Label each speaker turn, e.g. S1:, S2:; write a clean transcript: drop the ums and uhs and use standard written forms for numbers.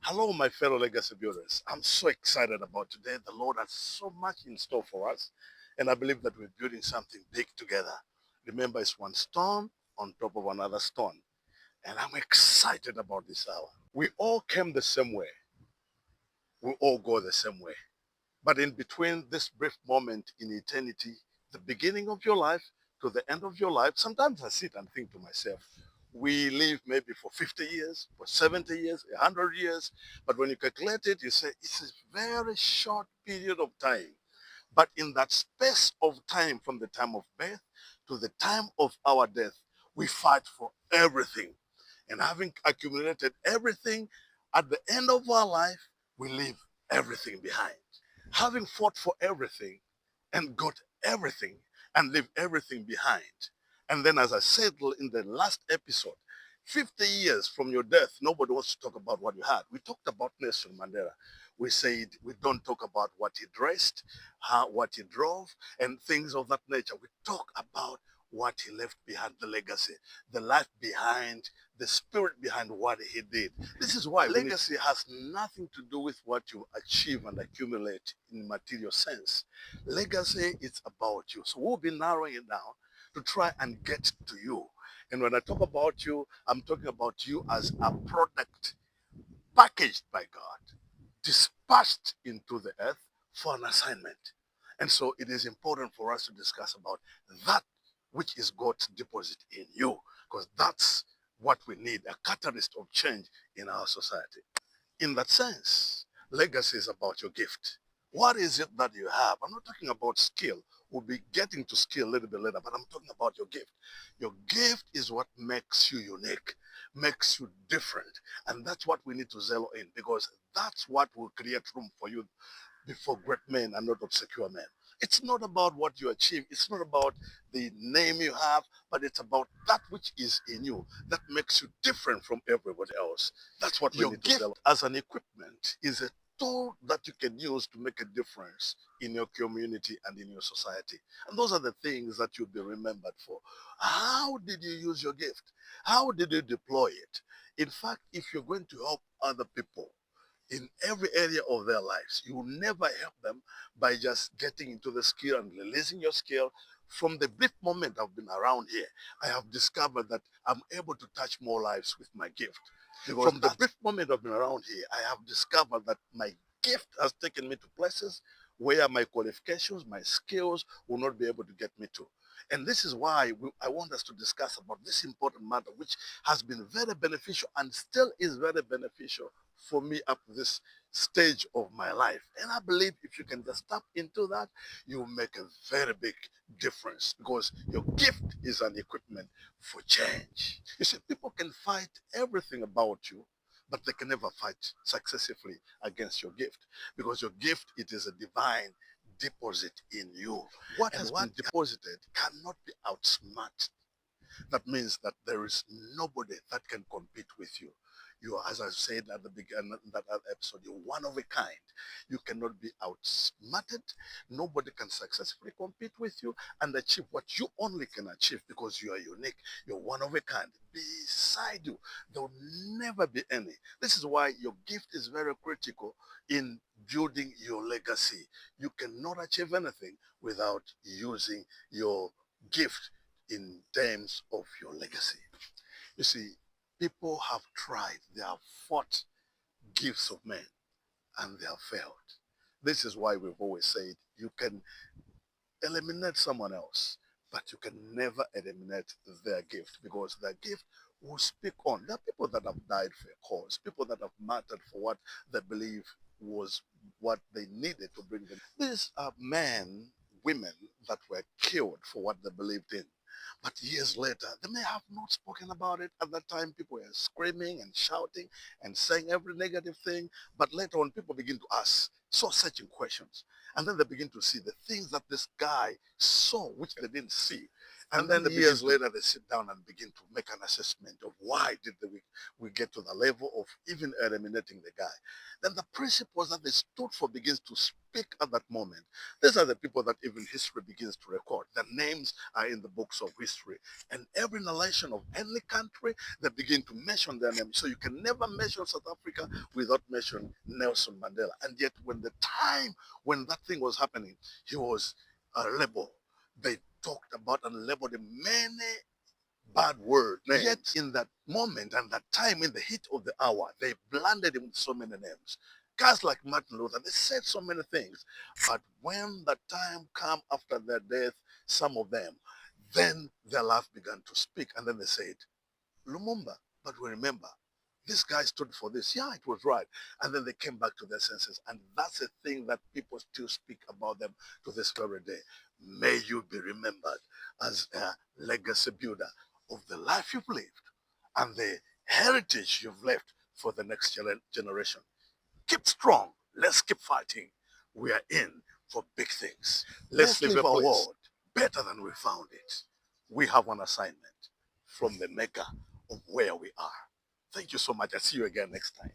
S1: Hello, my fellow legacy builders. I'm so excited about today. The Lord has so much in store for us, and I believe that we're building something big together. Remember, it's one stone on top of another stone, and I'm excited about this hour. We all came the same way. We all go the same way. But in between this brief moment in eternity, the beginning of your life to the end of your life, sometimes I sit and think to myself, we live maybe for 50 years, for 70 years, 100 years. But when you calculate it, you say it's a very short period of time. But in that space of time, from the time of birth to the time of our death, we fight for everything. And having accumulated everything, at the end of our life, we leave everything behind. Having fought for everything and got everything and leave everything behind. And then, as I said in the last episode, 50 years from your death, nobody wants to talk about what you had. We talked about Nelson Mandela. We said we don't talk about what he dressed, what he drove, and things of that nature. We talk about what he left behind, the legacy, the life behind, the spirit behind what he did. This is why legacy has nothing to do with what you achieve and accumulate in material sense. Legacy is about you. So we'll be narrowing it down to try and get to you. And when I talk about you, I'm talking about you as a product packaged by God, dispatched into the earth for an assignment. And so it is important for us to discuss about that which is God's deposit in you, because that's what we need, a catalyst of change in our society. In that sense, legacy is about your gift. What is it that you have? I'm not talking about skill. We'll be getting to skill a little bit later, but I'm talking about your gift. Your gift is what makes you unique, makes you different. And that's what we need to zero in, because that's what will create room for you before great men and not obscure men. It's not about what you achieve. It's not about the name you have, but it's about that which is in you that makes you different from everybody else. That's what we need to sell. As an equipment is a tool that you can use to make a difference in your community and in your society. And those are the things that you'll be remembered for. How did you use your gift? How did you deploy it? In fact, if you're going to help other people, in every area of their lives. You will never help them by just getting into the skill and releasing your skill. From the brief moment I've been around here, I have discovered that I'm able to touch more lives with my gift. Because from the brief moment I've been around here, I have discovered that my gift has taken me to places where my qualifications, my skills will not be able to get me to. And this is why I want us to discuss about this important matter, which has been very beneficial and still is very beneficial for me up to this stage of my life. And I believe if you can just tap into that, you will make a very big difference, because your gift is an equipment for change. You see, people can fight everything about you, but they can never fight successfully against your gift, because your gift, it is a divine deposit in you. What has been deposited cannot be outsmarted. That means that there is nobody that can compete with you. You are, as I said at the beginning of that other episode, you're one of a kind. You cannot be outsmarted. Nobody can successfully compete with you and achieve what you only can achieve, because you are unique. You're one of a kind. Beside you, there will never be any. This is why your gift is very critical in building your legacy. You cannot achieve anything without using your gift in terms of your legacy. You see, people have tried, they have fought gifts of men, and they have failed. This is why we've always said you can eliminate someone else, but you can never eliminate their gift, because their gift will speak on. There are people that have died for a cause, people that have mattered for what they believe was what they needed to bring them. These are men, women that were killed for what they believed in. But years later, they may have not spoken about it. At that time, people were screaming and shouting and saying every negative thing. But later on, people begin to ask soul-searching questions. And then they begin to see the things that this guy saw, which they didn't see. And then years later, they sit down and begin to make an assessment of why did we get to the level of even eliminating the guy. Then the principles that they stood for begins to speak at that moment. These are the people that even history begins to record. Their names are in the books of history. And every nation of any country, they begin to mention their names. So you can never mention South Africa without mentioning Nelson Mandela. And yet when the time when that thing was happening, he was a rebel. They talked about and labeled him many bad word. Yet in that moment and that time, in the heat of the hour, they blinded him with so many names. Guys like Martin Luther, they said so many things. But when the time came after their death, some of them, then their life began to speak. And then they said, Lumumba, but we remember, this guy stood for this. Yeah, it was right. And then they came back to their senses. And that's a thing that people still speak about them to this very day. May you be remembered as a legacy builder of the life you've lived and the heritage you've left for the next generation. Keep strong. Let's keep fighting. We are in for big things. Let's leave our world better than we found it. We have an assignment from the maker of where we are. Thank you so much. I'll see you again next time.